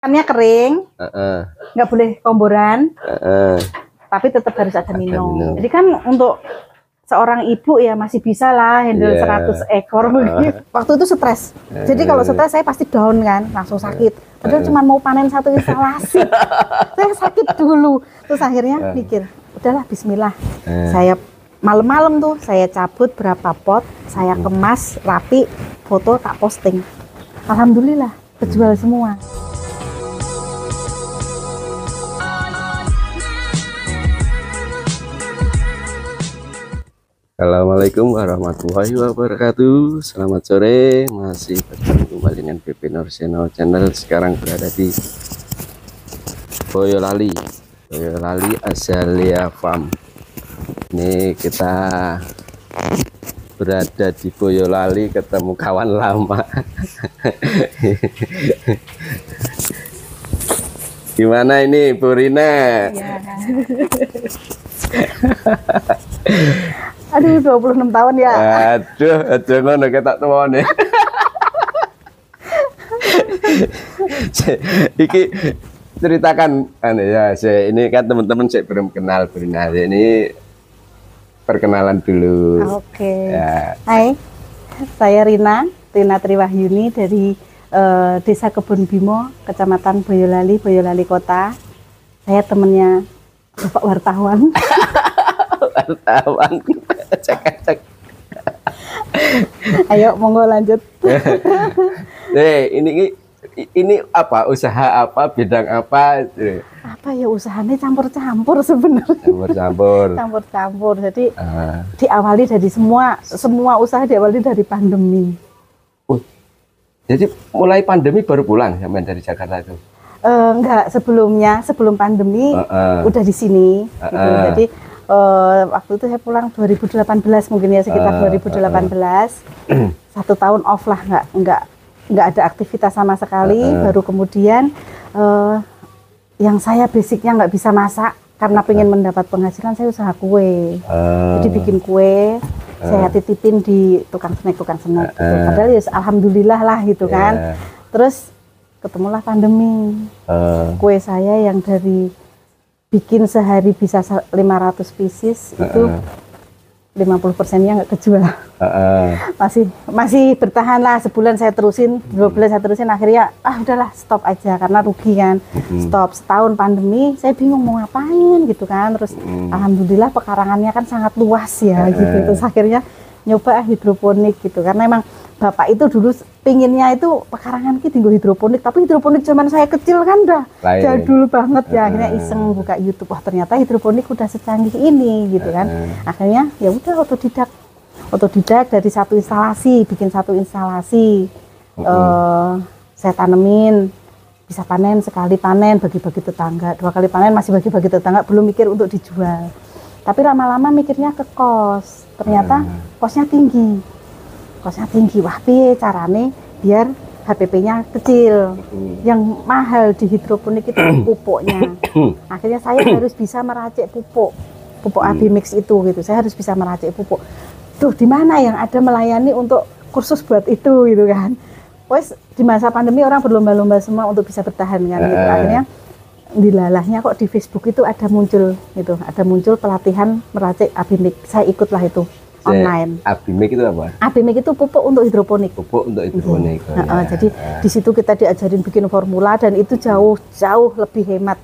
Ikannya kering, nggak boleh komboran, tapi tetap harus ada minum. Jadi kan untuk seorang ibu ya masih bisa lah handle 100 ekor begitu. Waktu itu stres. Jadi kalau stres saya pasti down kan, langsung sakit. Padahal cuma mau panen 1 instalasi. Saya sakit dulu. Terus akhirnya mikir, udahlah bismillah. Saya malam-malam tuh saya cabut berapa pot, saya kemas rapi, foto tak posting. Alhamdulillah kejual semua. Assalamualaikum warahmatullahi wabarakatuh. Selamat sore, masih bertemu kembali dengan BP Norseno Channel. Sekarang berada di Boyolali Azalea Farm. Ini kita berada di Boyolali, ketemu kawan lama. Gimana ini Bu Rina? Ya. Aduh, 26 tahun ya. Aduh ngono ketak tuwane. Iki ceritakan ya, ini kan teman-teman saya belum kenal Bu Rina. Ini perkenalan dulu. Oke. Ya. Hai. Saya Rina Triwahyuni dari Desa Kebun Bimo, Kecamatan Boyolali Kota. Saya temennya Bapak wartawan. Wartawan. Cek. Ayo monggo lanjut. Ini apa, usaha apa, bidang apa? Apa ya, usahanya campur-campur sebenarnya. Campur-campur. Jadi diawali dari semua usaha diawali dari pandemi. Jadi mulai pandemi baru pulang sampai dari Jakarta itu? Enggak, sebelum pandemi udah di sini. Gitu. Jadi waktu itu saya pulang 2018 mungkin ya, sekitar 2018. 1 tahun off lah, nggak ada aktivitas sama sekali. Baru kemudian yang saya basicnya nggak bisa masak, karena pengen mendapat penghasilan saya usaha kue. Jadi bikin kue, saya titipin di tukang snack gitu. Padahal ya alhamdulillah lah gitu kan. Terus ketemulah pandemi. Kue saya yang dari bikin sehari bisa 500 pieces itu 50%-nya nggak kejual. Masih bertahan lah, sebulan saya terusin, 2 bulan saya terusin, akhirnya udahlah stop aja karena rugi kan. Stop. Setahun pandemi saya bingung mau ngapain gitu kan. Terus alhamdulillah pekarangannya kan sangat luas ya gitu. Terus akhirnya nyoba hidroponik gitu, karena emang bapak itu dulu pinginnya itu pekarangan kita tinggal hidroponik, tapi hidroponik zaman saya kecil kan udah jadul banget ya. Akhirnya iseng buka YouTube, wah ternyata hidroponik udah secanggih ini gitu kan. Akhirnya ya udah otodidak dari 1 instalasi, bikin 1 instalasi. Saya tanemin, bisa panen, sekali panen bagi-bagi tetangga, 2 kali panen masih bagi-bagi tetangga, belum mikir untuk dijual. Tapi lama-lama mikirnya ke kos, ternyata kosnya tinggi. Wah piye carane biar HPP-nya kecil. Yang mahal di hidroponik itu pupuknya. Akhirnya saya harus bisa meracik pupuk Abimix itu gitu. Saya harus bisa meracik pupuk. Tuh di mana yang ada melayani untuk kursus buat itu gitu kan. Wes di masa pandemi orang berlomba-lomba semua untuk bisa bertahan kan gitu. Akhirnya dilalahnya kok di Facebook itu ada muncul pelatihan meracik Abimix. Saya ikutlah itu online. Abimix itu apa? Abimix itu pupuk untuk hidroponik. Jadi di situ kita diajarin bikin formula, dan itu jauh lebih hemat.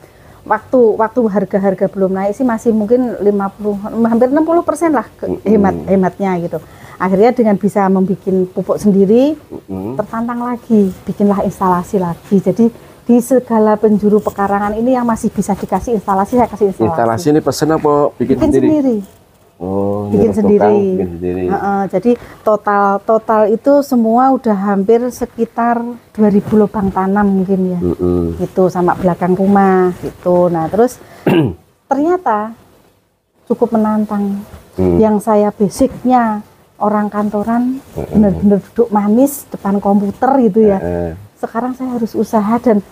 Waktu harga belum naik sih masih mungkin 50, hampir 60% lah hematnya gitu. Akhirnya dengan bisa membuat pupuk sendiri, tertantang lagi, bikinlah instalasi lagi. Jadi di segala penjuru pekarangan ini yang masih bisa dikasih instalasi, saya kasih instalasi. Instalasi ini pesen apa bikin sendiri? Oh, bikin sendiri. Jadi total itu semua udah hampir sekitar 2000 lubang tanam mungkin ya. Gitu sama belakang rumah gitu. Nah, terus ternyata cukup menantang. Yang saya basicnya orang kantoran, bener-bener duduk manis depan komputer gitu ya. Sekarang saya harus usaha, dan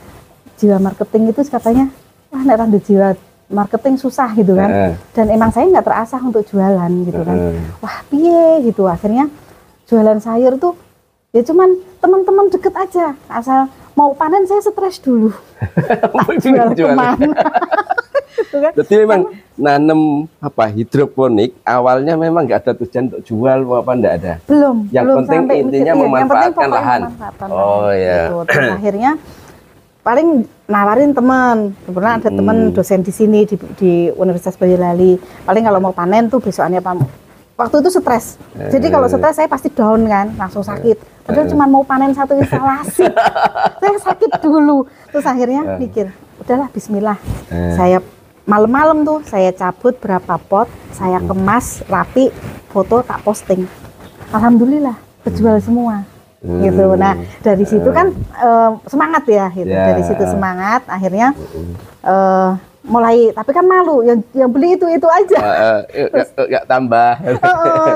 jiwa marketing itu katanya wah nek ra jiwa marketing susah gitu kan. Dan emang saya nggak terasah untuk jualan gitu kan. Wah piye gitu. Akhirnya jualan sayur tuh ya cuman teman-teman deket aja, asal mau panen saya stres dulu. Tak jual kemana? Gitu kan. Jadi memang nanam hidroponik awalnya memang nggak ada tujuan untuk jual apa enggak ada. Belum. Yang belum penting sampai intinya mikir, memanfaatkan yang penting lahan. Oh ya. Gitu. Terus akhirnya paling nawarin teman. Kebetulan ada teman dosen di sini di Universitas Boyolali. Paling kalau mau panen tuh besokannya waktu itu stres. Jadi kalau stres saya pasti down kan, langsung sakit. Padahal cuma mau panen 1 instalasi. Saya sakit dulu. Terus akhirnya pikir, udahlah bismillah. Saya malam-malam tuh saya cabut berapa pot, saya kemas rapi, foto tak posting. Alhamdulillah kejual semua. Gitu. Nah, dari situ kan semangat ya gitu. Dari situ semangat akhirnya mulai, tapi kan malu yang beli itu aja. Nggak tambah.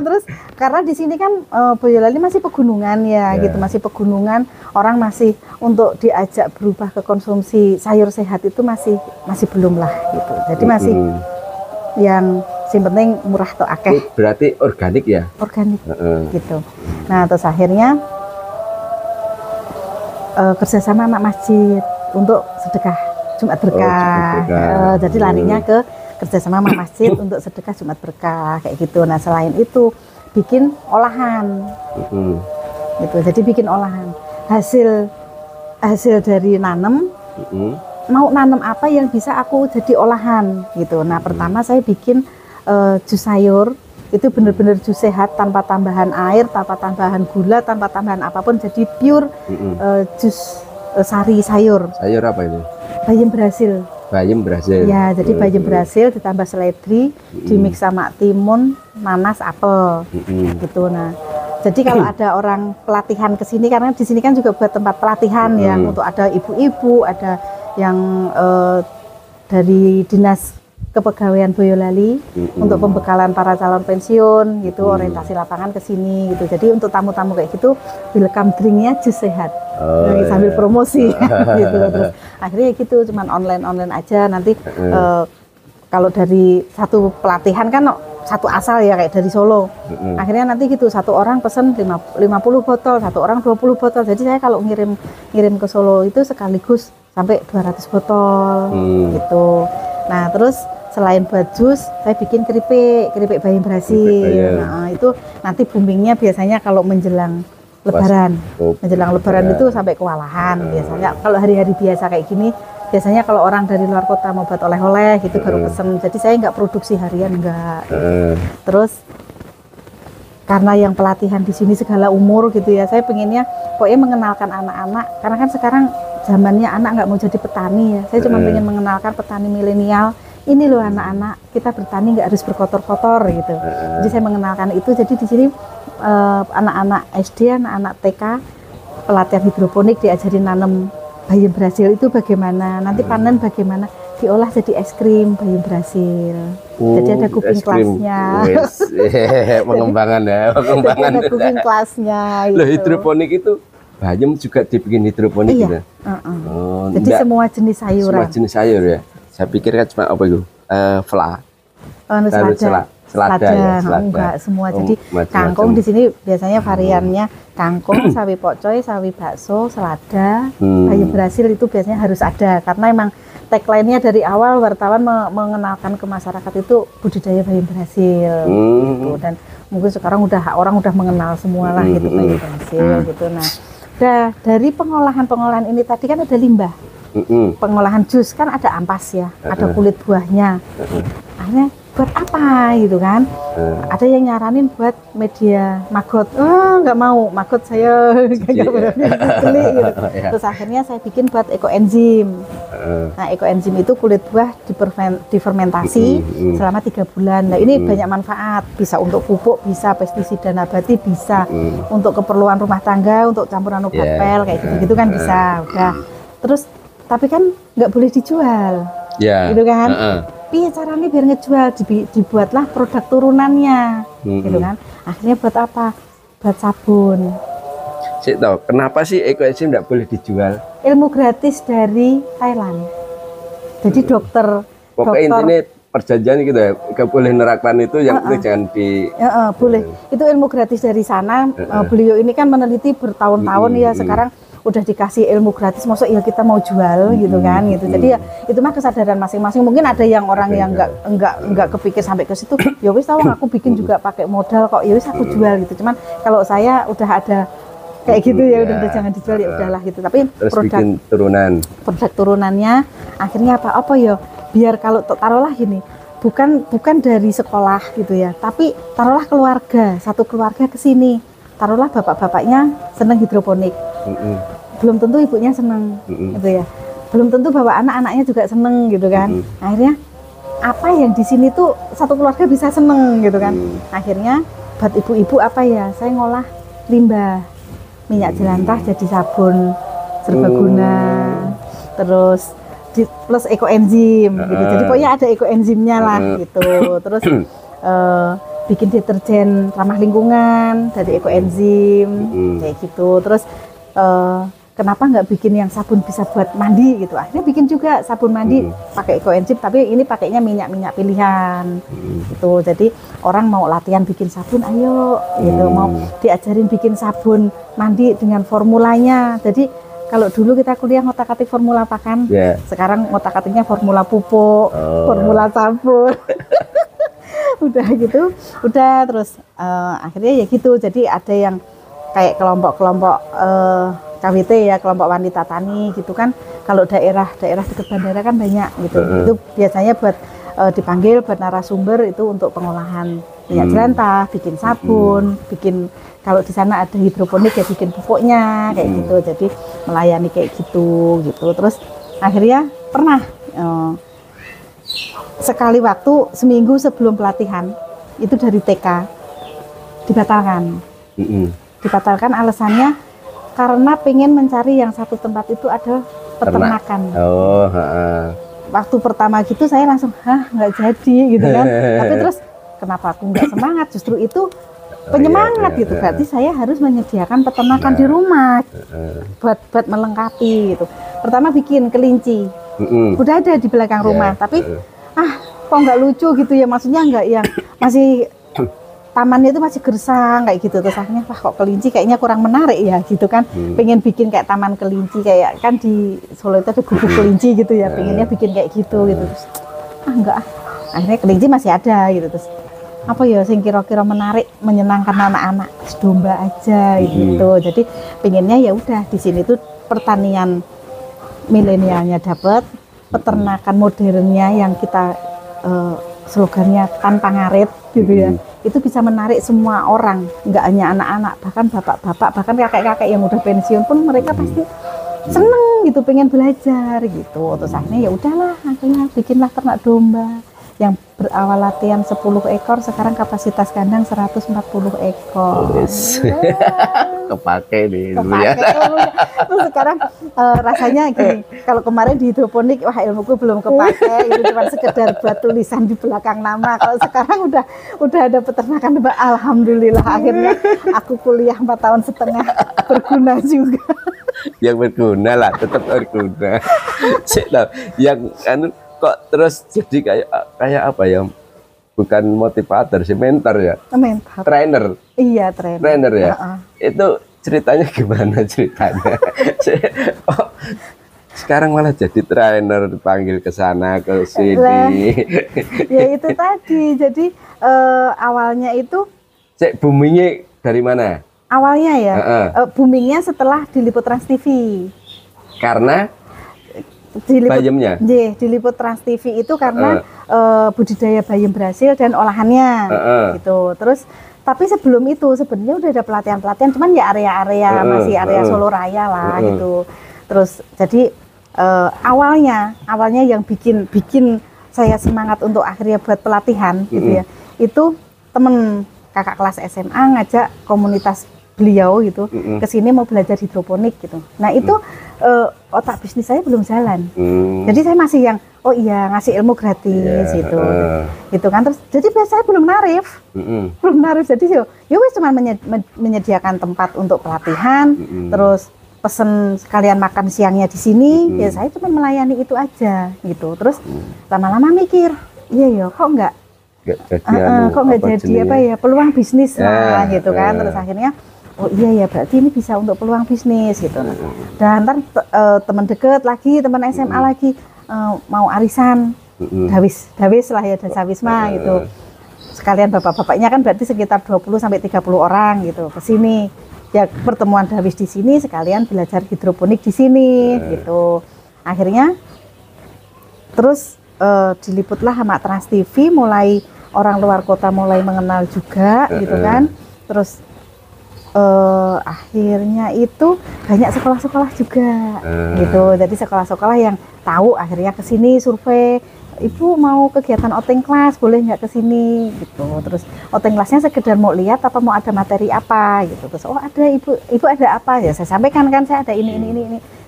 Terus karena di sini kan Boyolali masih pegunungan ya, gitu, masih pegunungan, orang masih untuk diajak berubah ke konsumsi sayur sehat itu masih belum lah gitu. Jadi masih yang penting murah atau akeh. Berarti organik ya? Organik gitu. Nah, terus akhirnya kerjasama anak masjid untuk sedekah Jumat Berkah. Jadi larinya ke kerjasama sama masjid untuk sedekah Jumat Berkah kayak gitu. Nah, selain itu bikin olahan. Gitu. Jadi bikin olahan. Hasil dari nanam, mau nanam apa yang bisa aku jadi olahan gitu. Nah, pertama saya bikin jus sayur. Itu benar-benar jus sehat tanpa tambahan air, tanpa tambahan gula, tanpa tambahan apapun, jadi pure jus sari sayur. Sayur apa ini? Bayam Brasil. Bayam Brasil. Ya, jadi bayam Brasil ditambah seledri, dimix sama timun, nanas, apel. Gitu. Nah, jadi kalau ada orang pelatihan ke sini, karena di sini kan juga buat tempat pelatihan ya, untuk ada ibu-ibu, ada yang dari dinas kepegawaian Boyolali untuk pembekalan para calon pensiun gitu, orientasi lapangan ke sini gitu. Jadi untuk tamu-tamu kayak gitu, welcome drinknya jus sehat, sambil promosi gitu. Terus akhirnya gitu, cuman online aja. Nanti kalau dari satu pelatihan kan satu asal ya, kayak dari Solo. Akhirnya nanti gitu, satu orang pesen 50 botol, satu orang 20 botol. Jadi saya kalau ngirim ke Solo itu sekaligus sampai 200 botol gitu. Nah, terus selain buat jus, saya bikin keripik bayam Brasil. Nah, itu nanti boomingnya biasanya kalau menjelang Lebaran. Menjelang Lebaran itu sampai kewalahan biasanya. Kalau hari-hari biasa kayak gini, biasanya kalau orang dari luar kota mau buat oleh-oleh gitu baru pesen. Jadi saya nggak produksi harian, enggak. Terus karena yang pelatihan di sini segala umur gitu ya, saya pengennya pokoknya mengenalkan anak-anak. Karena kan sekarang zamannya anak nggak mau jadi petani ya. Saya cuma pengen mengenalkan petani milenial. Ini loh anak-anak, kita bertani nggak harus berkotor-kotor gitu. Jadi saya mengenalkan itu. Jadi di sini anak-anak SD, anak-anak TK, pelatihan hidroponik diajarin nanam bayam Brasil itu bagaimana, nanti panen bagaimana, diolah jadi es krim bayam Brasil. Jadi ada cooking kelasnya. Pengembangan ya, pengembangan. Ada cooking kelasnya. Gitu. Loh, hidroponik itu bayam juga dibikin hidroponik gitu. Jadi semua jenis sayuran. Semua jenis sayur ya. Saya pikir kan cuma apa itu? Selada ya, enggak semua. Jadi kangkung di sini biasanya variannya kangkung, sawi pokcoy, sawi bakso, selada, bayam Brasil itu biasanya harus ada, karena emang tagline-nya dari awal wartawan mengenalkan ke masyarakat itu budidaya bayam Brasil gitu. Dan mungkin sekarang orang udah mengenal semua lah gitu bayam Brasil gitu. Nah, dari pengolahan ini tadi kan ada limbah. Pengolahan jus kan ada ampas ya, ada kulit buahnya. Akhirnya buat apa gitu kan? Ada yang nyaranin buat media maggot. Nggak mau, maggot saya nggak berani beli gitu. Terus akhirnya saya bikin buat ekoenzim. Nah, ekoenzim itu kulit buah difermentasi selama 3 bulan. Nah, ini banyak manfaat. Bisa untuk pupuk, bisa pestisida nabati, bisa untuk keperluan rumah tangga, untuk campuran obat pel kayak gitu-gitu kan bisa. Udah. Terus tapi kan nggak boleh dijual, gitu kan? Iya, caranya biar ngejual, dibuatlah produk turunannya, gitu kan? Akhirnya buat apa? Buat sabun. Sik tahu, kenapa sih ekoenzim nggak boleh dijual? Ilmu gratis dari Thailand. Jadi dokter. Pokoknya intinya perjanjian gitu ya, nggak boleh nerapkan itu, yang penting jangan di. Boleh. Itu ilmu gratis dari sana. Beliau ini kan meneliti bertahun-tahun ya. Sekarang udah dikasih ilmu gratis, maksud ya kita mau jual gitu kan gitu. Jadi ya itu mah kesadaran masing-masing. Mungkin ada yang orang yang nggak kepikir sampai ke situ. Ya wis tahu aku bikin juga pakai modal kok. Ya wis aku jual gitu. Cuman kalau saya udah ada kayak gitu ya udah jangan dijual ya udahlah gitu. Tapi terus bikin produk turunannya akhirnya apa ya biar kalau taruhlah gini. Bukan dari sekolah gitu ya, tapi taruhlah keluarga, satu keluarga ke sini. Taruhlah bapak-bapaknya seneng hidroponik. Belum tentu ibunya seneng gitu ya. Belum tentu bahwa anak-anaknya juga seneng gitu kan. Akhirnya apa yang di sini tuh satu keluarga bisa seneng gitu kan. Akhirnya buat ibu-ibu apa ya? Saya ngolah limbah minyak jelantah jadi sabun serbaguna. Terus plus ekoenzim gitu. Jadi pokoknya ada ekoenzimnya lah gitu. Terus bikin deterjen ramah lingkungan dari ekoenzim kayak gitu. Terus kenapa nggak bikin yang sabun bisa buat mandi gitu. Akhirnya bikin juga sabun mandi pakai ekoenzim, tapi ini pakainya minyak-minyak pilihan gitu. Jadi orang mau latihan bikin sabun, ayo gitu. Mau diajarin bikin sabun mandi dengan formulanya. Jadi kalau dulu kita kuliah ngotak-atik formula pakan, sekarang ngotak-atiknya formula pupuk, formula sabun. Udah gitu, udah terus akhirnya ya gitu. Jadi ada yang kayak kelompok-kelompok KWT ya, kelompok wanita tani gitu kan. Kalau daerah dekat bandara kan banyak gitu. Itu biasanya buat dipanggil buat narasumber itu untuk pengolahan minyak jelantah, bikin sabun, bikin kalau di sana ada hidroponik ya bikin pupuknya kayak gitu. Jadi melayani kayak gitu. Terus akhirnya pernah sekali waktu seminggu sebelum pelatihan itu dari TK dibatalkan. Dibatalkan alasannya karena pengen mencari yang satu tempat itu ada peternakan. Waktu pertama gitu saya langsung nggak jadi gitu kan. Tapi terus kenapa aku nggak semangat? Justru itu penyemangat gitu. Berarti saya harus menyediakan peternakan di rumah buat melengkapi gitu. Pertama bikin kelinci, udah ada di belakang rumah. Tapi kok nggak lucu gitu ya, maksudnya nggak yang masih tamannya itu masih gersang kayak gitu. Terus akhirnya kok kelinci kayaknya kurang menarik ya gitu kan. Pengen bikin kayak taman kelinci, kayak kan di Solo itu ada gubuk kelinci gitu ya, pengennya bikin kayak gitu. Terus enggak, akhirnya kelinci masih ada gitu. Terus apa ya sing kira-kira menarik, menyenangkan anak-anak, domba aja gitu. Jadi pengennya ya udah di sini tuh pertanian milenialnya dapat, peternakan modernnya yang kita slogannya tanpa ngarit gitu ya. Itu bisa menarik semua orang, nggak hanya anak-anak, bahkan bapak-bapak, bahkan kakek-kakek yang udah pensiun pun mereka pasti seneng gitu, pengen belajar gitu. Terus akhirnya ya udahlah, akhirnya bikinlah ternak domba yang berawal latihan 10 ekor, sekarang kapasitas kandang 140 ekor. Kepake nih dulu ya. Terus sekarang rasanya gini, kalau kemarin di hidroponik, wah ilmuku belum kepake, itu cuma sekedar buat tulisan di belakang nama. Kalau sekarang udah ada peternakan domba, alhamdulillah akhirnya aku kuliah 4 tahun setengah berguna juga. Yang berguna lah, tetap berguna. Yang kok terus jadi kayak apa ya, bukan motivator sih, mentor ya, trainer. Iya, trainer ya. Itu ceritanya gimana ceritanya? Sekarang malah jadi trainer, dipanggil ke sana ke sini. Ya itu tadi, jadi awalnya itu boomingnya dari mana? Awalnya ya, boomingnya setelah diliput Trans TV. Karena bayamnya? Diliput Trans TV itu karena budidaya bayam berhasil dan olahannya gitu. Terus tapi sebelum itu sebenarnya udah ada pelatihan-pelatihan, cuman ya area-area masih area Solo Raya lah gitu. Terus jadi awalnya yang bikin saya semangat untuk akhirnya buat pelatihan gitu ya. Itu temen kakak kelas SMA ngajak komunitas beliau gitu ke sini mau belajar hidroponik gitu. Nah itu otak bisnis saya belum jalan. Jadi saya masih yang oh iya ngasih ilmu gratis gitu. Gitu kan. Terus jadi saya belum narif. Belum narif. Jadi ya wis cuma menyediakan tempat untuk pelatihan, terus pesen sekalian makan siangnya di sini, ya saya cuma melayani itu aja gitu. Terus lama-lama mikir, iya ya kok nggak jadi apa ya peluang bisnis lah gitu kan. Terus akhirnya oh iya ya berarti ini bisa untuk peluang bisnis gitu. Dan ntar teman deket lagi, teman SMA lagi mau arisan, dawis lah ya, dasawisma gitu. Sekalian bapak-bapaknya kan berarti sekitar 20 sampai 30 orang gitu ke sini. Ya pertemuan dawis di sini sekalian belajar hidroponik di sini gitu. Akhirnya terus diliputlah sama Trans TV, mulai orang luar kota mulai mengenal juga gitu kan. Terus akhirnya itu banyak sekolah-sekolah juga gitu. Jadi sekolah-sekolah yang tahu akhirnya ke sini survei, Ibu mau kegiatan outing class boleh nggak ke sini gitu. Terus outing classnya sekedar mau lihat apa mau ada materi apa gitu. Terus oh ada ibu ada apa ya, saya sampaikan kan saya ada ini.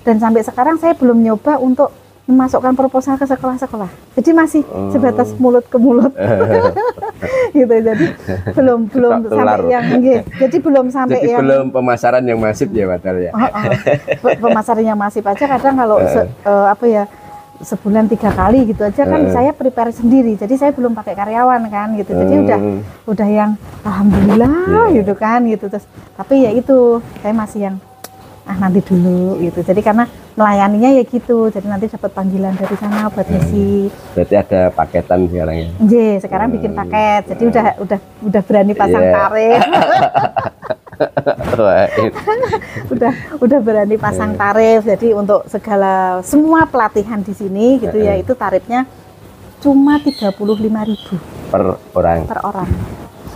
Dan sampai sekarang saya belum nyoba untuk memasukkan proposal ke sekolah-sekolah. Jadi masih sebatas mulut ke mulut. Gitu. Jadi belum sampai yang jadi belum sampai jadi yang belum pemasaran yang masif ya Batal ya. Pemasaran yang masif aja kadang kalau sebulan 3 kali gitu aja kan saya prepare sendiri. Jadi saya belum pakai karyawan kan gitu. Jadi udah yang alhamdulillah gitu kan gitu. Terus tapi ya itu saya masih yang nanti dulu gitu. Jadi karena melayaninya ya gitu. Jadi nanti dapat panggilan dari sana buat ngisi. Berarti ada paketan sekarang ya. Sekarang bikin paket. Jadi udah berani pasang tarif. udah berani pasang tarif. Jadi untuk semua pelatihan di sini gitu ya, itu tarifnya cuma 35.000 per orang.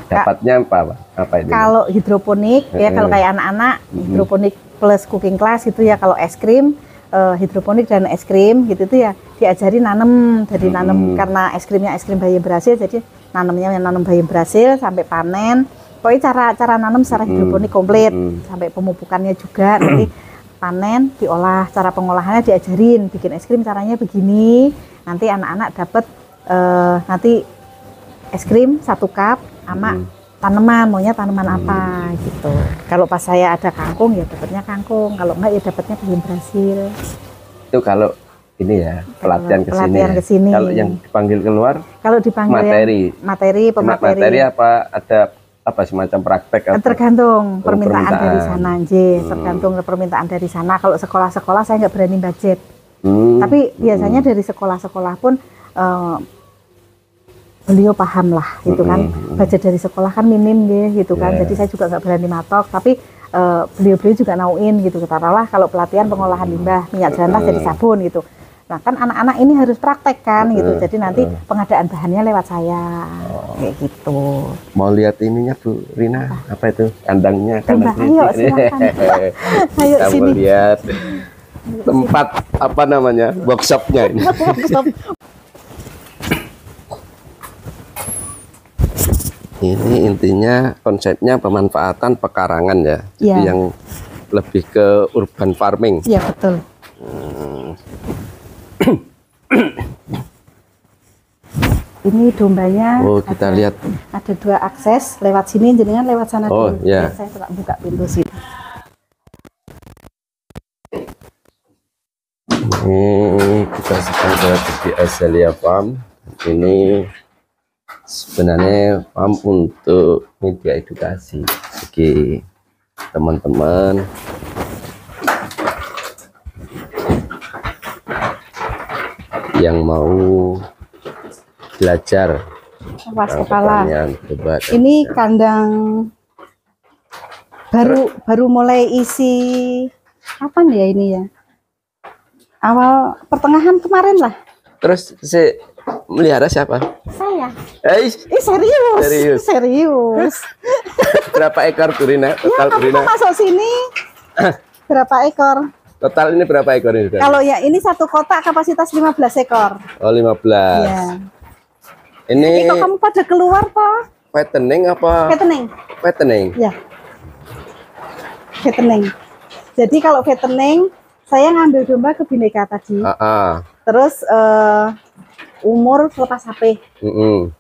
Dapatnya apa itu? Kalau hidroponik ya, kalau kayak anak-anak hidroponik plus cooking class gitu ya. Kalau es krim, hidroponik dan es krim gitu itu ya diajari nanem. Jadi nanem karena es krimnya es krim bayam Brasil, jadi nanemnya nanam bayam Brasil sampai panen. Pokoknya cara nanam secara hidroponik komplit sampai pemupukannya juga. Nanti panen, diolah, cara pengolahannya diajarin. Bikin es krim caranya begini. Nanti anak-anak dapat nanti es krim 1 cup sama tanaman, maunya tanaman apa gitu. Kalau pas saya ada kangkung ya dapatnya kangkung, kalau enggak ya dapatnya bayam Brasil. Itu kalau ini ya pelatihan ke sini. Kalau yang dipanggil keluar, kalau dipanggil materi apa ada apa semacam praktek apa? Tergantung permintaan dari sana, tergantung permintaan dari sana. Kalau sekolah-sekolah saya nggak berani budget, tapi biasanya dari sekolah-sekolah pun beliau paham lah gitu kan. Budget dari sekolah kan minim gitu kan. Jadi saya juga nggak berani matok, tapi beliau juga nauin gitu. Katakanlah kalau pelatihan pengolahan limbah minyak jelantah jadi sabun gitu. Nah kan anak-anak ini harus praktek kan gitu. Jadi nanti pengadaan bahannya lewat saya kayak gitu. Mau lihat ininya Bu Rina, apa itu kandangnya? Ayo silakan. Ayo kita sini. Lihat tempat apa namanya workshopnya ini. Ini intinya konsepnya pemanfaatan pekarangan ya. Jadi yang lebih ke urban farming. Iya betul. Ini dombanya. Oh kita lihat. Ada 2 akses lewat sini, jenengan lewat sana dulu. Ya. Saya coba buka pintu sini. Ini kita sedang berada di Azalea Farm. Ini sebenarnya farm untuk media edukasi bagi teman-teman yang mau belajar. Awas kepala. Ini kandang baru mulai isi kapan ya ini ya? Awal pertengahan kemarin lah. Terus si melihara siapa? Saya. Serius. Serius. Berapa ekor Turina? Total Turina. Masuk sini. Berapa ekor? Total ini berapa ekor ini? Kalau ya ini 1 kotak kapasitas 15 ekor. Oh 15. Iya. Ini kok kamu pada keluar toh? Fattening apa? Fattening. Ya. Fattening. Jadi kalau fattening saya ngambil domba ke Bineka tadi. Terus umur selepas HP.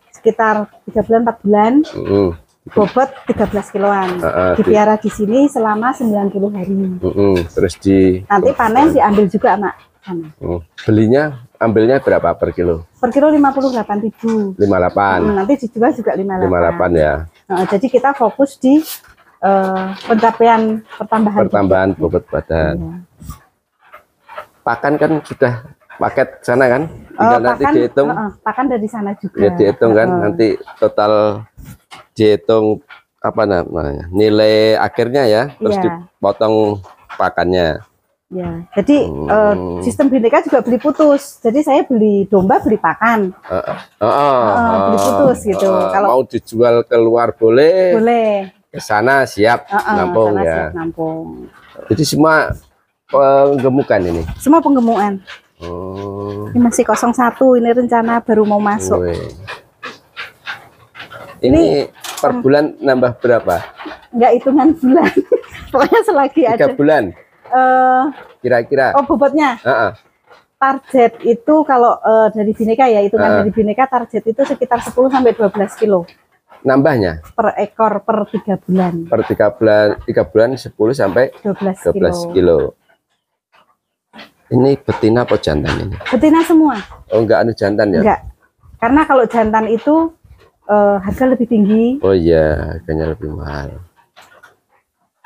Sekitar 3 bulan 4 bulan. Bobot 13 kiloan. Dipiara di sini selama 90 hari. Terus nanti panen diambil juga anak sana. Belinya ambilnya berapa per kilo? Per kilo 58.000. 58. Nanti dijual juga 58. 58 ya. Jadi kita fokus di pencapaian pertambahan bobot badan. Iya. Pakan kan sudah paket sana kan, tinggal nanti dihitung. Pakan dari sana juga. Ya dihitung kan, nanti total dihitung apa namanya nilai akhirnya ya, terus dipotong pakannya. Ya, jadi sistem Bhinneka juga beli putus. Jadi saya beli domba, beli pakan. Beli putus gitu. Kalau mau dijual keluar boleh. Boleh. Ke sana siap nampung ya. Siap nampung. Jadi semua penggemukan ini. Semua penggemukan. Ini masih 01. Ini rencana baru mau masuk. Ini per bulan nambah berapa? Enggak hitungan bulan. Pokoknya selagi 3 ada. bulan. Kira-kira. Oh, bobotnya. Target itu kalau dari Bhinneka ya, hitungan dari Bhinneka target itu sekitar 10 sampai 12 kilo. Nambahnya? Per ekor per 3 bulan. Per 3 bulan 10 sampai 12 kilo. Ini betina apa jantan ini? Betina semua. Oh, enggak anu jantan ya? Enggak. Karena kalau jantan itu harga lebih tinggi. Oh iya, harganya lebih mahal.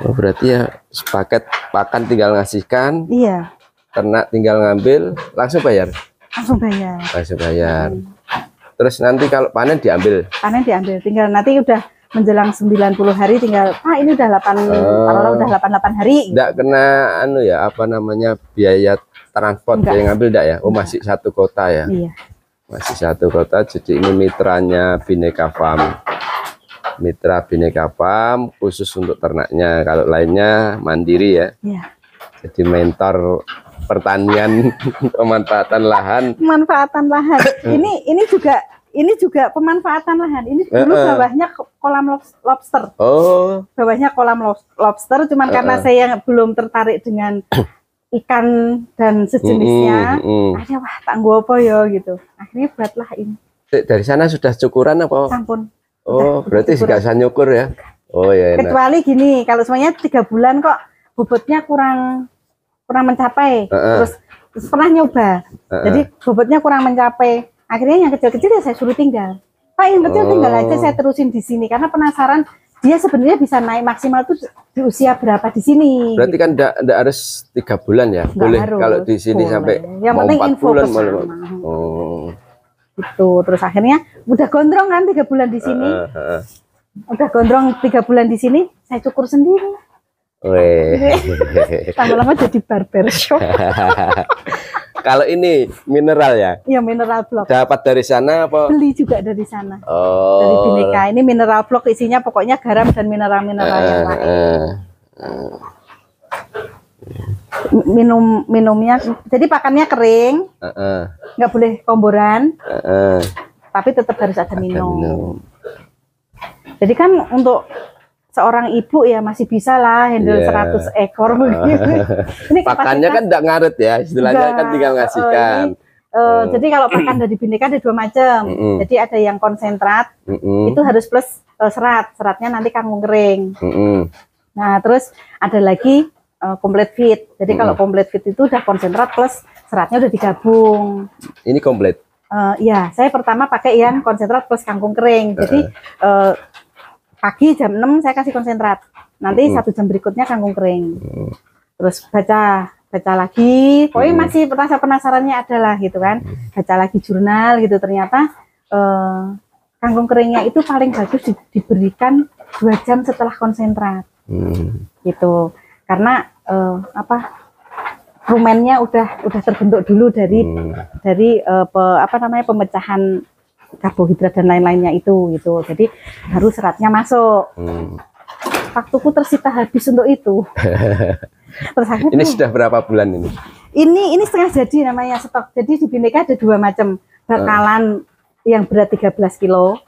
Oh, berarti ya sepaket pakan tinggal ngasihkan. Iya. Ternak tinggal ngambil, langsung bayar. Langsung bayar. Langsung bayar. Terus nanti kalau panen diambil. Panen diambil. Tinggal nanti udah menjelang 90 hari tinggal ini udah 88 hari. Enggak kena anu ya, apa namanya biaya transport yang ngambil enggak ya? Oh, masih satu kota ya. Iya. Masih satu kota, jadi ini mitranya Bhinneka Farm. Mitra Bhinneka Farm khusus untuk ternaknya, kalau lainnya mandiri ya. Iya. Jadi mentor pertanian pemanfaatan lahan. Pemanfaatan lahan. ini juga pemanfaatan lahan. Ini dulu bawahnya kolam lobster. Oh. Bawahnya kolam lobster, cuman karena saya belum tertarik dengan ikan dan sejenisnya. Akhirnya wah tak apa ya gitu. Akhirnya buatlah ini. Dari sana sudah cukuran apa? Sampun. Oh, berarti nggak usah nyukur ya? Oh ya. Kecuali gini, kalau semuanya 3 bulan kok bobotnya kurang mencapai. Terus pernah nyoba. Jadi bobotnya kurang mencapai. Akhirnya yang kecil-kecil ya saya suruh tinggal. Pak, yang kecil tinggal aja, saya terusin di sini karena penasaran dia sebenarnya bisa naik maksimal tuh di usia berapa di sini. Berarti kan enggak harus 3 bulan ya? Nggak boleh harus, kalau di sini sampai yang mau penting 4 info bulan Oh. Gitu. Terus akhirnya udah gondrong kan 3 bulan di sini. Udah gondrong 3 bulan di sini, saya cukur sendiri. Lama-lama jadi barbershop. Kalau ini mineral ya? Iya, mineral block. Dapat dari sana apa? Beli juga dari sana. Oh. Dari Bhinneka. Ini mineral block, isinya pokoknya garam dan mineral-mineral yang lain. Minumnya, jadi pakannya kering, nggak boleh komboran, tapi tetap harus ada minum. Jadi kan untuk seorang ibu ya masih bisa lah handle 100 ekor begitu. Ini pakannya kan enggak ngaret ya, istilahnya kan tinggal ngasihkan. Jadi kalau pakan dari Bhinneka ada 2 macam. Jadi ada yang konsentrat, itu harus plus seratnya nanti kangkung kering. Nah terus ada lagi complete feed. Jadi kalau complete feed itu udah konsentrat plus seratnya udah digabung. Ini komplit? Ya, saya pertama pakai yang konsentrat plus kangkung kering. Jadi pagi jam 6 saya kasih konsentrat. Nanti 1 jam berikutnya kangkung kering. Terus baca lagi. Pokoknya masih penasarannya adalah gitu kan. Baca lagi jurnal gitu. Ternyata kangkung keringnya itu paling bagus diberikan 2 jam setelah konsentrat. Gitu. Karena rumennya udah terbentuk dulu dari pemecahan karbohidrat dan lain-lainnya itu gitu. Jadi baru seratnya masuk. Waktuku tersita habis untuk itu. Terus ini sudah berapa bulan ini? Ini setengah jadi namanya stok. Jadi di Bhinneka ada 2 macam. Bakalan yang berat 13 kilo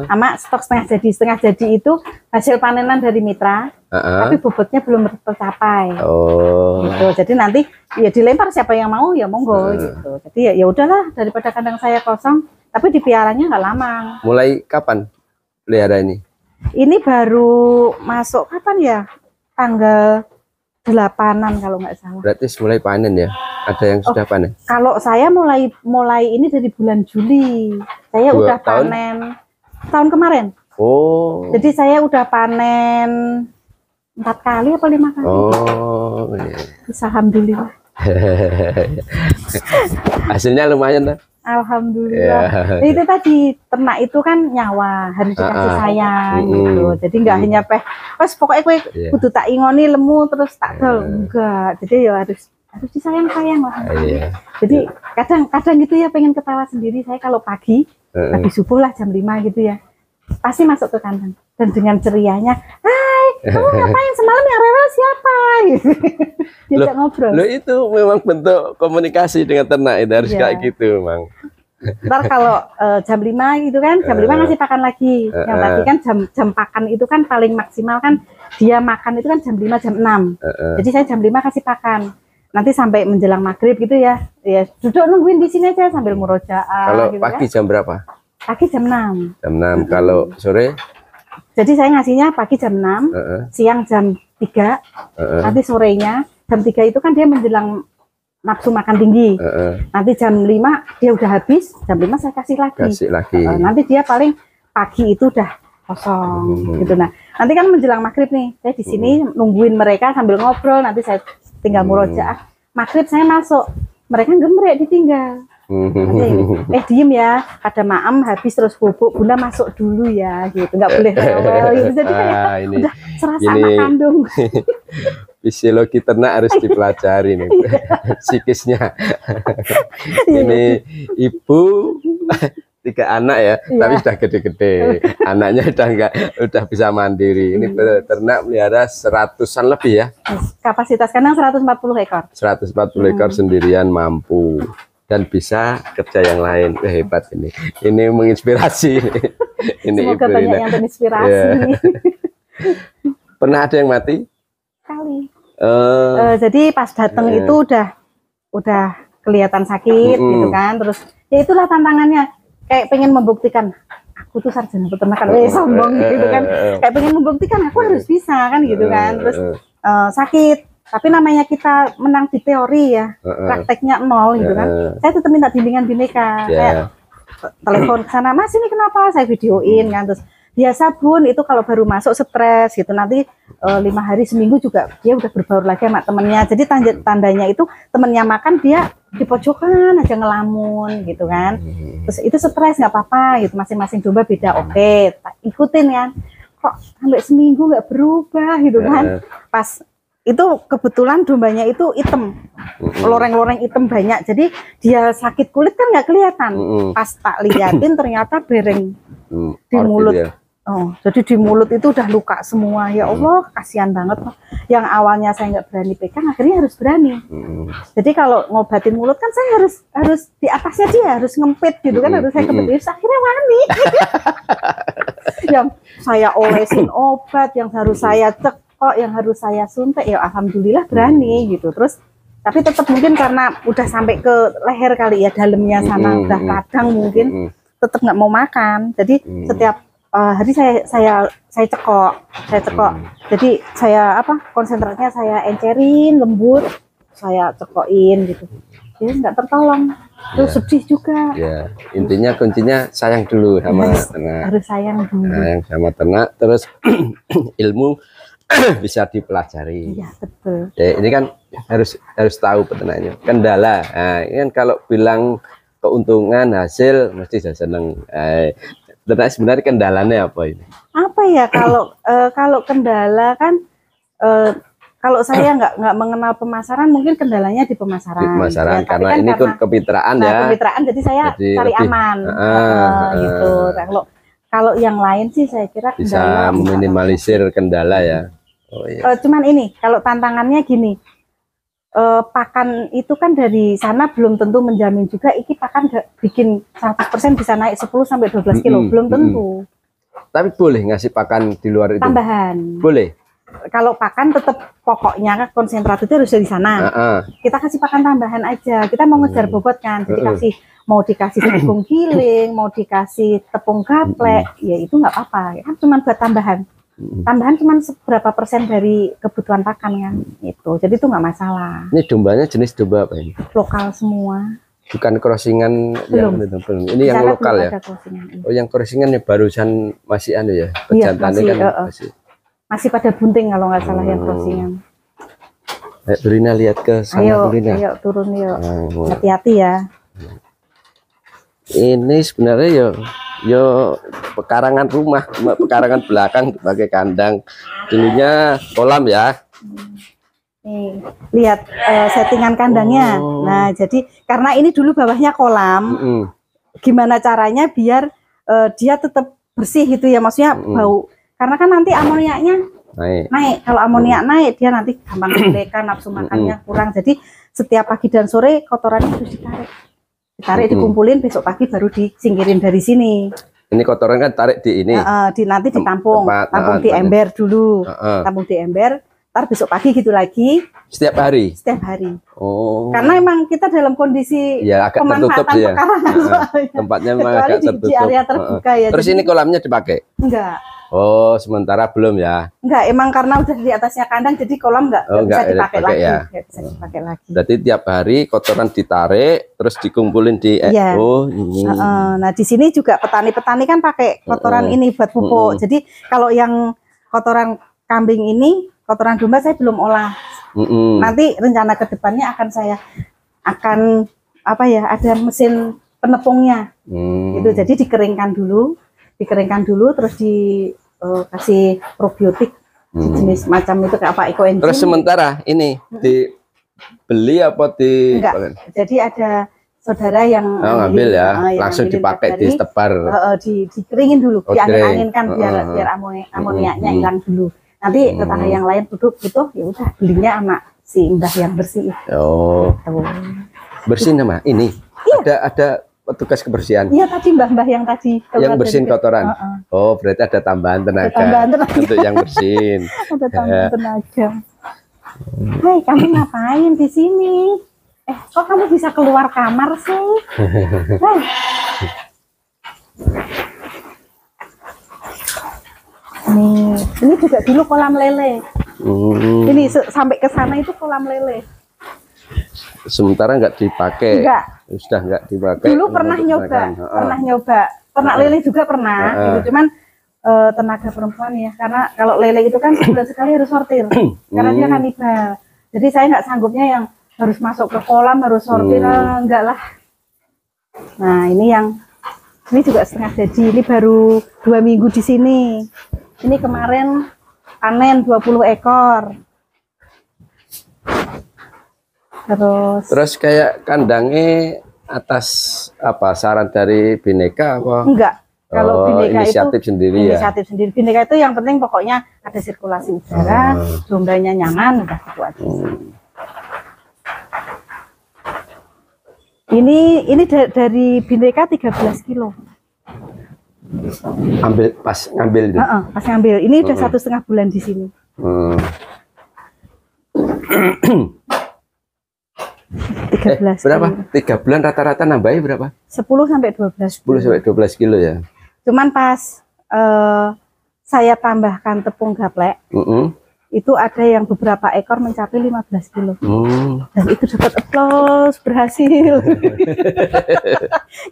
sama stok setengah jadi. Setengah jadi itu hasil panenan dari mitra, tapi bobotnya belum tercapai. Gitu. Jadi nanti ya dilempar, siapa yang mau ya monggo gitu. Jadi ya udahlah, daripada kandang saya kosong, tapi dipiaranya nggak lama. Mulai kapan pelihara ini? Ini baru masuk kapan ya? Tanggal 8-an kalau nggak salah. Berarti mulai panen ya? Ada yang sudah panen? Kalau saya mulai ini dari bulan Juli. Saya udah panen tahun kemarin. Oh. Jadi saya udah panen 4 kali apa 5 kali. Oh, iya. Bisa, alhamdulillah. Hasilnya lumayan lah. Alhamdulillah. Yeah. Itu tadi ternak itu kan nyawa, harus dikasih sayang gitu. Jadi nggak hanya pas pokoknya kue kudu tak ingoni lemu terus tak dol, enggak. Jadi ya harus disayang-sayang lah. Jadi kadang gitu ya, pengen ketawa sendiri saya kalau pagi subuh lah jam 5 gitu ya. Pasti masuk ke kandang dan dengan cerianya, "Hai, kamu ngapain semalam, yang rewel siapa?" Diajak ngobrol. Lo itu memang bentuk komunikasi dengan ternak, itu harus kayak gitu, Mang. Ntar kalau jam 5 gitu kan, jam 5 ngasih pakan lagi. Yang tadi kan jam pakan itu kan paling maksimal kan dia makan itu kan jam 5 jam 6. Jadi saya jam 5 kasih pakan. Nanti sampai menjelang maghrib gitu ya. Ya duduk nungguin di sini aja sambil murojaah. Kalau gitu pagi kan. Jam berapa? Pagi jam 6. Jam 6. Kalau sore? Jadi saya ngasihnya pagi jam 6, siang jam 3, nanti sorenya jam 3 itu kan dia menjelang nafsu makan tinggi. Nanti jam 5 dia udah habis, jam 5 saya kasih lagi. Nanti dia paling pagi itu udah kosong gitu. Nah, nanti kan menjelang maghrib nih, saya di sini nungguin mereka sambil ngobrol, nanti saya tinggal murojaah. Maghrib saya masuk, mereka gemrek ditinggal. Diem ya, ada maam habis terus bubuk, Bunda masuk dulu ya gitu, nggak boleh rewel gitu. Jadi kayak udah serasa anak kandung. Fisiologi ternak harus dipelajari nih, psikisnya. Ini ibu 3 anak ya, tapi sudah gede-gede. Anaknya udah bisa mandiri. Ini ternak melihara 100-an lebih ya. Kapasitas kandang 140 ekor. 140 ekor sendirian mampu. Dan bisa kerja yang lain. Hebat ini. Ini menginspirasi. Ini semoga Ibu banyak Rina. yang terinspirasi. Pernah ada yang mati? Sekali. Jadi pas datang itu udah kelihatan sakit gitu kan. Terus ya itulah tantangannya. Kayak pengen membuktikan aku tuh sarjana peternakan. Sombong gitu kan. Kayak pengen membuktikan aku harus bisa kan gitu kan. Terus sakit. Tapi namanya kita menang di teori ya, prakteknya 0 gitu kan. Saya tetap minta bimbingan bineka. Kayak telepon ke sana, "Mas ini kenapa?" Saya videoin kan. Terus biasa Bun, itu kalau baru masuk stres gitu. Nanti 5 hari seminggu juga dia udah berbaur lagi sama temennya. Jadi tandanya itu temennya makan dia di pojokan aja ngelamun gitu kan. Terus itu stres, nggak apa-apa gitu. Masing-masing domba beda. Oke, ikutin ya. Kok sampai seminggu nggak berubah gitu kan. Pas itu kebetulan dombanya itu hitam, loreng-loreng hitam banyak, jadi dia sakit kulit kan nggak kelihatan. Pas tak liatin ternyata bereng di mulut. Gitu ya? Jadi di mulut itu udah luka semua. Ya Allah, kasihan banget. Yang awalnya saya nggak berani pegang, akhirnya harus berani. Jadi kalau ngobatin mulut kan saya harus di atasnya dia harus ngempit gitu kan, harus saya kebetulan. Akhirnya wani. Yang saya olesin obat, yang harus saya cek, yang harus saya suntik, ya alhamdulillah berani gitu. Terus tapi tetap mungkin karena udah sampai ke leher kali ya, dalamnya sana udah kadang mungkin tetap nggak mau makan. Jadi setiap hari saya cekok. Jadi saya konsentratnya saya encerin lembut, saya cekokin gitu. Jadi nggak tertolong. Terus sedih juga. Ya, intinya kuncinya sayang dulu sama ternak. Harus sayang dulu. Sayang sama ternak, terus ilmu bisa dipelajari. Iya, betul. Ya, ini kan harus tahu peternaknya. Kendala. Nah, ini kan kalau bilang keuntungan hasil mesti saya seneng. Ternak sebenarnya kendalanya apa ini? Apa ya kalau kendala kan kalau saya nggak mengenal pemasaran, mungkin kendalanya di pemasaran. Di pemasaran, ya, karena kan ini kemitraan ya. Kemitraan, jadi saya cari aman. Gitu. Kalau yang lain sih saya kira bisa meminimalisir kendala ya. Oh, iya. Cuman ini kalau tantangannya gini, pakan itu kan dari sana belum tentu menjamin juga iki pakan bikin 100% bisa naik 10 sampai 12 kilo, belum tentu. Tapi boleh ngasih pakan di luar itu? Tambahan. Boleh. Kalau pakan tetap pokoknya konsentrat itu harus dari sana. Kita kasih pakan tambahan aja. Kita mau ngejar bobot kan, jadi mau dikasih tepung giling, mau dikasih tepung gaplek, ya itu nggak apa-apa. Kan cuma buat tambahan. Tambahan cuma seberapa persen dari kebutuhan pakan kan, itu. Jadi itu nggak masalah. Ini dombanya jenis domba apa ini? Lokal semua. Bukan crossingan yang belum. Ini yang lokal ya. Oh, yang crossingan ya barusan masih ya. Pejantannya kan masih pada bunting kalau nggak salah yang crossingan. Brina lihat ke sana. Ayo turun yuk. Hati-hati ya. Ini sebenarnya yo pekarangan rumah, pekarangan belakang sebagai kandang. Dulunya kolam ya. Nih, lihat settingan kandangnya. Nah, jadi karena ini dulu bawahnya kolam, gimana caranya biar dia tetap bersih gitu ya, maksudnya bau. Karena kan nanti amoniaknya naik. Kalau amoniak naik, dia nanti gampang kelekan, nafsu makannya kurang. Jadi setiap pagi dan sore kotorannya harus ditarik, dikumpulin, besok pagi baru disingkirin dari sini. Ini kotoran kan tarik di ini. Nanti ditampung, tampung di ember dulu, tampung di ember. Ntar besok pagi gitu lagi. Setiap hari? Setiap hari. Oh. Karena emang kita dalam kondisi ya, agak tertutup ya. Tempatnya memang agak tertutup. Di area terbuka ya. Terus ini kolamnya dipakai? Enggak. Oh, sementara belum ya? Enggak, emang karena udah di atasnya kandang, jadi kolam enggak bisa dipakai lagi. Ya. Bisa dipakai lagi. Berarti tiap hari kotoran ditarik, terus dikumpulin di ini. Nah, di sini juga petani-petani kan pakai kotoran ini buat pupuk. Jadi kalau yang kotoran kambing ini, kotoran domba saya belum olah. Nanti rencana kedepannya akan ada mesin penepungnya. Gitu. Jadi dikeringkan dulu, terus dikasih probiotik jenis macam itu kayak apa ekoenzim. Terus sementara ini dibeli apa di? Enggak. Jadi ada saudara yang ngambil ya, langsung dipakai di tebar. Dikeringin dulu, diangin-anginkan biar amoniaknya hilang dulu. Nanti tetangga yang lain duduk gitu, ya udah belinya sama si mbah yang bersih. Oh. Gitu. Bersih nama ini. Iya. Ada petugas kebersihan. Iya, tadi mbah-mbah yang tadi. Yang bersihin kotoran. Oh, berarti ada tambahan tenaga. Untuk yang bersihin. Ada tambahan tenaga. Hai, kamu ngapain di sini? Kok kamu bisa keluar kamar sih? Hai. Nih, ini juga dulu kolam lele. Ini sampai ke sana itu kolam lele. Sementara nggak dipakai. Enggak. Sudah nggak dipakai. Dulu pernah nyoba, ternak lele juga pernah. Gitu. Cuman tenaga perempuan ya, karena kalau lele itu kan sebulan sekali harus sortir, karena dia kanibal. Jadi saya nggak sanggupnya yang harus masuk ke kolam harus sortir, enggak lah. Nah ini juga setengah jadi. Ini baru 2 minggu di sini. Ini kemarin panen 20 ekor. Terus kayak kandangnya atas apa saran dari Bhinneka apa? Enggak. Kalau Bhinneka inisiatif itu sendiri inisiatif sendiri. Bhinneka itu yang penting pokoknya ada sirkulasi udara, dombanya nyaman, udah gitu aja. Ini dari Bhinneka 13 kilo. Pas ngambil itu. Pas ngambil. Ini udah 1,5 bulan di sini. 13 berapa? 3 bulan rata-rata nambahnya berapa? 10 sampai 12. 10 sampai 12 kilo ya. Cuman pas saya tambahkan tepung gaplek, itu ada yang beberapa ekor mencapai 15 kilo. Dan itu dapat aplaus, berhasil.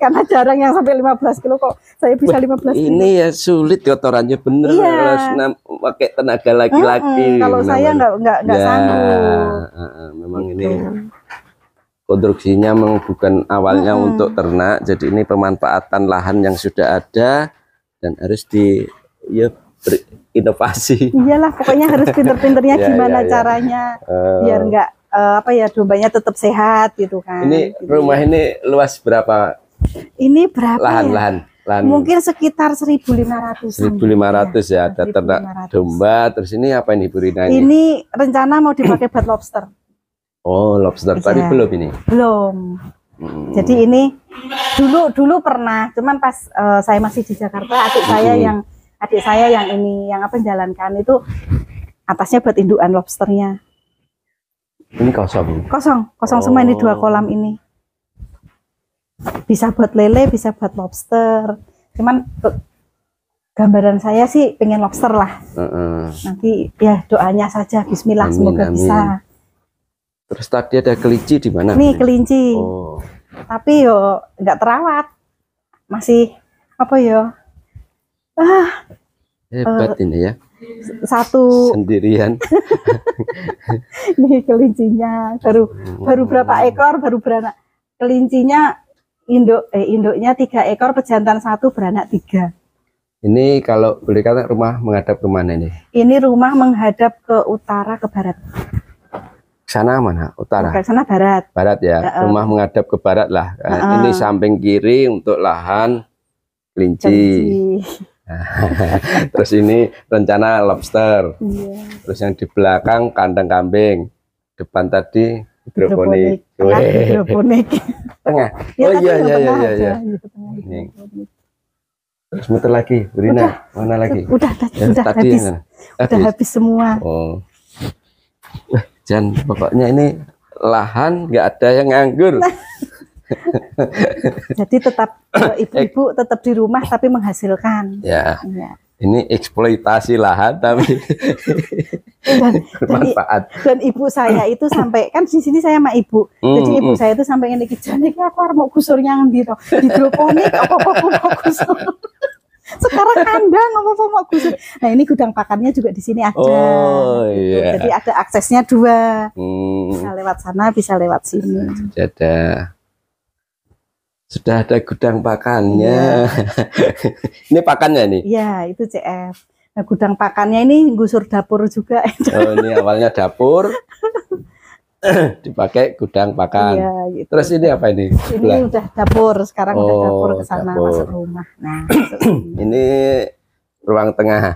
Karena jarang yang sampai 15 kilo, kok saya bisa 15 kilo. Ini ya sulit kotorannya bener, harus pakai tenaga laki-laki. Kalau saya nggak sanggup. Memang ini konstruksinya memang bukan awalnya untuk ternak, jadi ini pemanfaatan lahan yang sudah ada dan harus berinovasi. Iyalah, pokoknya harus pinter-pinternya gimana caranya biar nggak dombanya tetap sehat gitu kan. Ini gitu, rumah ini luas berapa? Ini berapa? Lahan. Mungkin sekitar 1.500. 1.500 ya, ada ternak domba. Terus ini apa ini Bu Rina? Ini rencana mau dipakai buat lobster. Oh, lobster tadi belum ini? Belum. Jadi ini dulu pernah, cuman pas saya masih di Jakarta, adik saya yang jalankan itu atasnya buat indukan lobsternya. Ini kosong. Kosong semua ini 2 kolam ini. Bisa buat lele, bisa buat lobster. Cuman gambaran saya sih pengen lobster lah. Nanti ya doanya saja, Bismillah, semoga bisa. Terus tadi ada kelinci di mana? Nih kelinci. Tapi yo nggak terawat, masih hebat ini ya. satu sendirian. Nih kelincinya baru berapa ekor, baru beranak. Kelincinya induknya 3 ekor, pejantan 1, beranak 3. Ini kalau boleh kata rumah menghadap ke mana ini? Ini rumah menghadap ke utara, ke barat. Sana mana? Utara? Ke sana barat. Barat ya, rumah menghadap ke barat lah. Ini samping kiri untuk lahan kelinci. Terus ini rencana lobster. Terus yang di belakang kandang kambing. Depan tadi hidroponik. Hidroponik. Tengah. Oh iya. Ini. Terus muter lagi, Rina, mana lagi? Udah tadi habis. Udah habis semua. Oh. Jan, pokoknya ini lahan nggak ada yang nganggur. Jadi tetap ibu-ibu tetap di rumah tapi menghasilkan. Ya. Ini eksploitasi lahan tapi bermanfaat. Dan ibu saya itu sampai kan di sini saya sama ibu. Jadi ibu saya itu sampai ngene iki jane iki aku arep mau gusur nyang ndi to. Hidroponik apa-apa mau gusur. Sekarang kandang apa-apa mau gusur. Nah, ini gudang pakannya juga di sini ada. Oh iya. Jadi ada aksesnya 2. Bisa lewat sana, bisa lewat sini. Sudah ada gudang pakannya. Ini pakannya nih? Iya, itu CF. Nah, gudang pakannya ini gusur dapur juga. Oh, ini awalnya dapur, dipakai gudang pakan. Iya, gitu. Terus ini apa ini? Ini udah dapur, sekarang udah dapur ke sana masuk rumah. Nah, ini ruang tengah.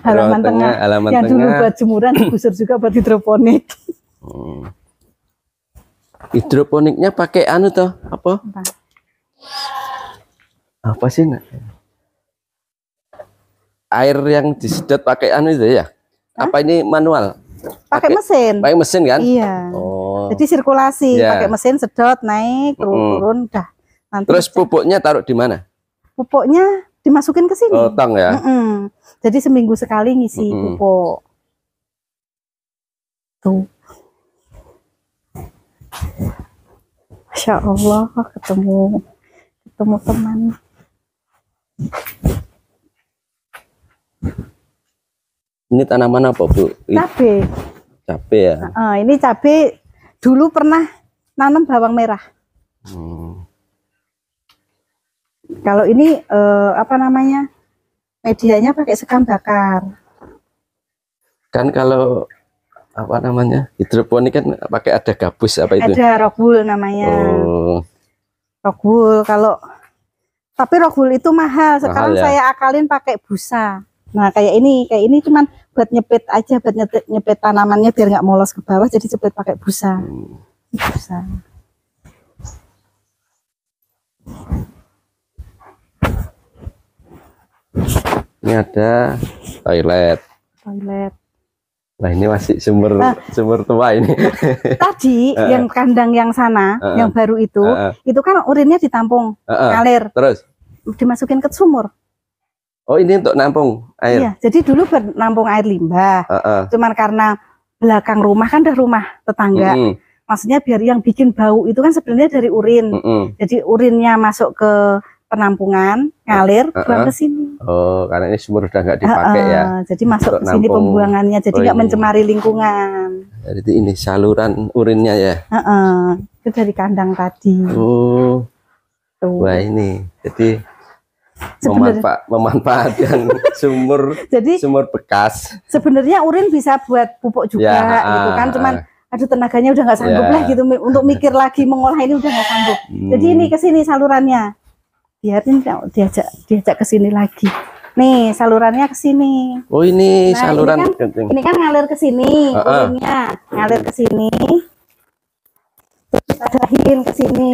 halaman tengah. Yang dulu buat jemuran digusur juga buat hidroponik. Hidroponiknya pakai anu toh apa sih air yang disedot pakai anu itu ya? Apa ini manual? Pakai mesin. Pakai mesin kan? Iya. Oh. Jadi sirkulasi, pakai mesin sedot naik turun udah. Nanti terus pupuknya taruh di mana? Pupuknya dimasukin ke sini. Oh, tong ya. Jadi seminggu sekali ngisi pupuk. Tuh. Masya Allah, ketemu teman. Ini tanaman apa, Bu? Cabai. Cabai ya. Ini cabai dulu pernah nanam bawang merah. Kalau ini apa namanya? Medianya pakai sekam bakar. Kan kalau apa namanya hidroponik kan pakai ada gabus apa itu? Ada rockwool namanya. Rockwool tapi rockwool itu mahal. Sekarang saya akalin pakai busa. Nah kayak ini cuman buat nyepit aja, buat nyepit tanamannya biar nggak molos ke bawah. Jadi cepet pakai busa. Busa. Ini ada toilet. Nah ini masih sumur tua ini. Tadi yang kandang yang sana, yang baru itu kan urinnya ditampung, ngalir. Terus dimasukin ke sumur. Oh ini untuk nampung air? Iya, jadi dulu nampung air limbah. Cuman karena belakang rumah kan udah rumah tetangga. Maksudnya biar yang bikin bau itu kan sebenarnya dari urin. Jadi urinnya masuk ke penampungan, ngalir, buang ke sini. Oh, karena ini sumur udah nggak dipakai ya. Jadi masuk ke sini pembuangannya, jadi nggak mencemari lingkungan. Jadi ini saluran urinnya ya. Itu dari kandang tadi. Oh, wah ini, jadi memanfaatkan sumur, jadi sumur bekas. Sebenarnya urin bisa buat pupuk juga, gitu kan. Cuman, aduh tenaganya udah nggak sanggup lah gitu untuk mikir lagi mengolah ini udah nggak sanggup. Jadi ini ke sini salurannya. Biarin diajak ke sini lagi. Nih, salurannya ke sini. Oh, ini saluran. Ini kan ngalir ke sini, urinnya ngalir ke sini. Terus kita dahin ke sini.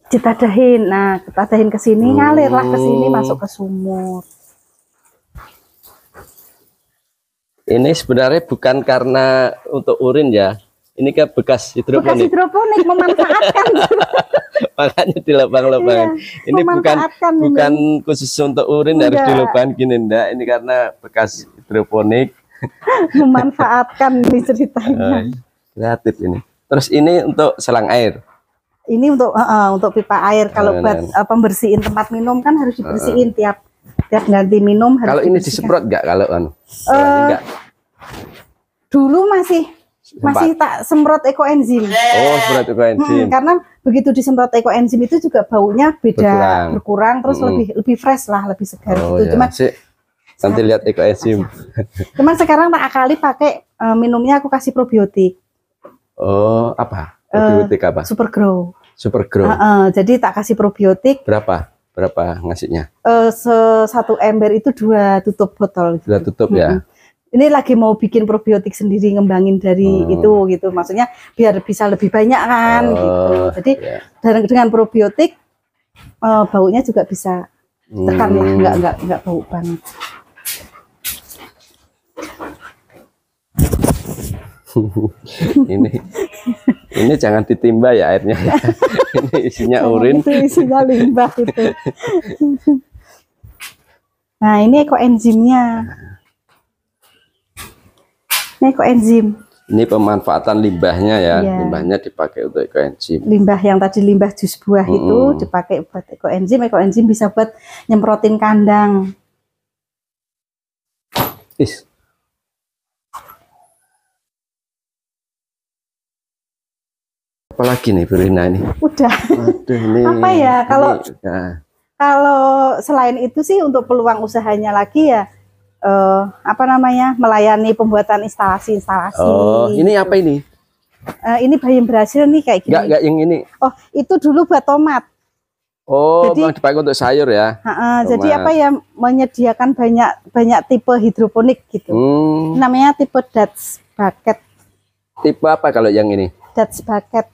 Kita dahin. Nah, kita dahin ke sini, ngalirlah ke sini, masuk ke sumur. Ini sebenarnya bukan karena untuk urin ya. Ini kan bekas hidroponik. Bekas hidroponik memanfaatkan. Makanya di lubang-lubang. Ini bukan khusus untuk urin harus di lubang gini enggak. Ini karena bekas hidroponik. Memanfaatkan ini ceritanya. Kreatif ini. Terus ini untuk selang air. Untuk pipa air. Kalau buat pembersihin tempat minum kan harus dibersihin tiap ganti minum harus. Kalau ini disemprot nggak kalau enggak? Dulu masih tak semprot ekoenzim. Oh, semprot ekoenzim. Karena begitu disemprot ekoenzim itu juga baunya berkurang terus lebih fresh lah, lebih segar gitu. Cuman nanti lihat ekoenzim. Cuman sekarang tak akali pakai minumnya aku kasih probiotik. Oh, apa? Probiotik apa? Supergrow. Supergrow. Jadi tak kasih probiotik. Berapa ngasihnya? 1 ember itu 2 tutup botol. 2 tutup ya. Ini lagi mau bikin probiotik sendiri, ngembangin dari itu gitu. Maksudnya biar bisa lebih banyak kan gitu. Jadi dengan probiotik baunya juga bisa tekan lah, nggak bau banget. ini jangan ditimba ya airnya ya. Ini isinya urin. Itu isinya limbah itu. Nah, ini ekoenzimnya. Ini ekoenzim. Ini pemanfaatan limbahnya ya. Limbahnya dipakai untuk ekoenzim. Limbah yang tadi limbah jus buah itu dipakai buat ekoenzim. Ekoenzim bisa buat nyemprotin kandang. Apalagi nih Bu Rina ini? Udah. Aduh, ini, apa ya kalau selain itu sih untuk peluang usahanya lagi ya melayani pembuatan instalasi. Oh, ini apa ini? Ini bayam Brasil nih kayak gini. Enggak yang ini. Oh, itu dulu buat tomat. Oh, jadi dipakai untuk sayur ya. Jadi menyediakan banyak tipe hidroponik gitu. Namanya tipe Dutch bucket. Tipe apa kalau yang ini? Dutch bucket.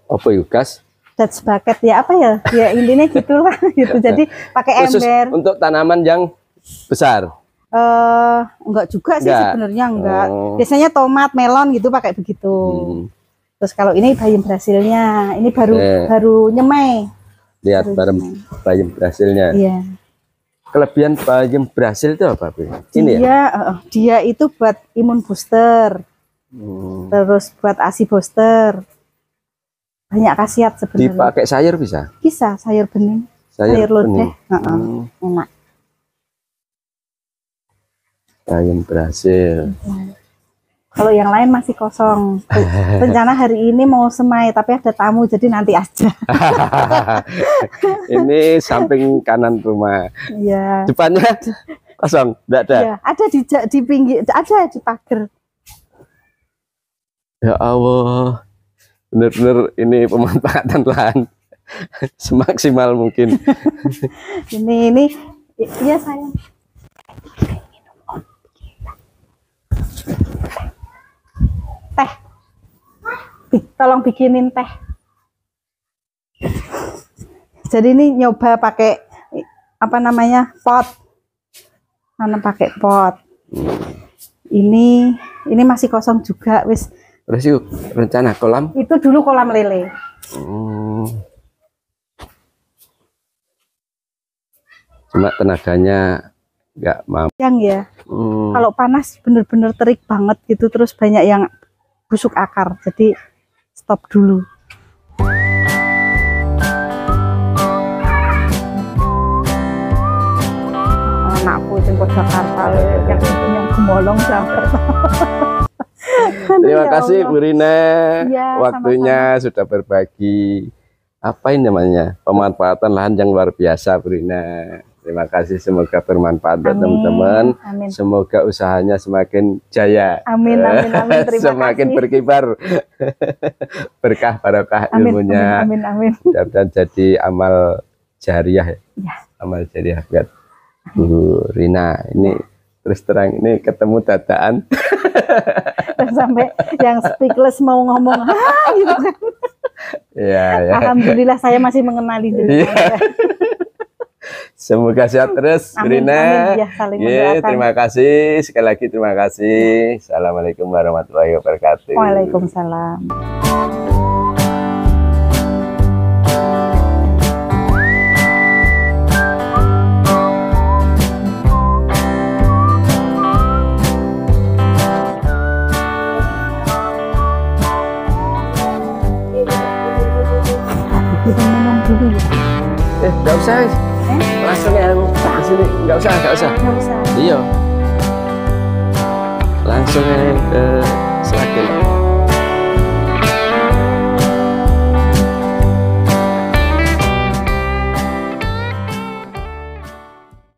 Apa itu, gas? Dutch bucket ya apa ya? Ya intinya gitulah gitu. Jadi pakai ember. Untuk tanaman yang besar. Enggak juga sih sebenarnya enggak. Biasanya tomat, melon gitu pakai begitu. Terus kalau ini bayam Brasilnya, ini baru nyemai. Lihat bayam Brasilnya. Iya. Kelebihan bayam Brasil itu apa, Bu? Ini dia itu buat imun booster. Terus buat ASI booster. Banyak khasiat sebenarnya. Dipakai sayur bisa? Bisa, sayur bening. Sayur lodeh. Enak. Bayam Brasil. Kalau yang lain masih kosong. Rencana hari ini mau semai, tapi ada tamu jadi nanti aja. Ini samping kanan rumah. Iya. Depannya kosong, enggak ada. Iya, ada di pinggir, ada di pagar. Ya Allah. Benar-benar ini pemanfaatan lahan semaksimal mungkin. ini iya sayang. Teh, tolong bikinin teh. Jadi ini nyoba pakai pot, nanam pakai pot. Ini masih kosong juga wis. Terus yuk rencana kolam? Itu dulu kolam lele. Cuma tenaganya nggak mampu. Ya. Kalau panas bener-bener terik banget gitu, terus banyak yang busuk akar. Jadi stop dulu. Anakku jemput Jakarta, yang gemolong Jakarta. Terima kasih Bu Rina, waktunya sama-sama. Sudah berbagi apa ini namanya pemanfaatan lahan yang luar biasa Bu Rina. Terima kasih, semoga bermanfaat buat teman-teman. Semoga usahanya semakin jaya. Amin. Terima semakin kasih. Berkibar berkah barokah ilmunya. Amin. Dan jadi amal jariah ya. Amal jariah buat Bu Rina ini. Terus terang ini ketemu dadaan. Dan sampai yang speechless mau ngomong gitu kan. Ya. Alhamdulillah saya masih mengenali diri. Semoga sehat terus, Rina. Terima kasih sekali lagi, terima kasih. Assalamualaikum warahmatullahi wabarakatuh. Waalaikumsalam. dulu ya. Nggak usah. Langsung ya di sini. Nggak usah. Nggak usah. Iya. Langsung ke Sragen.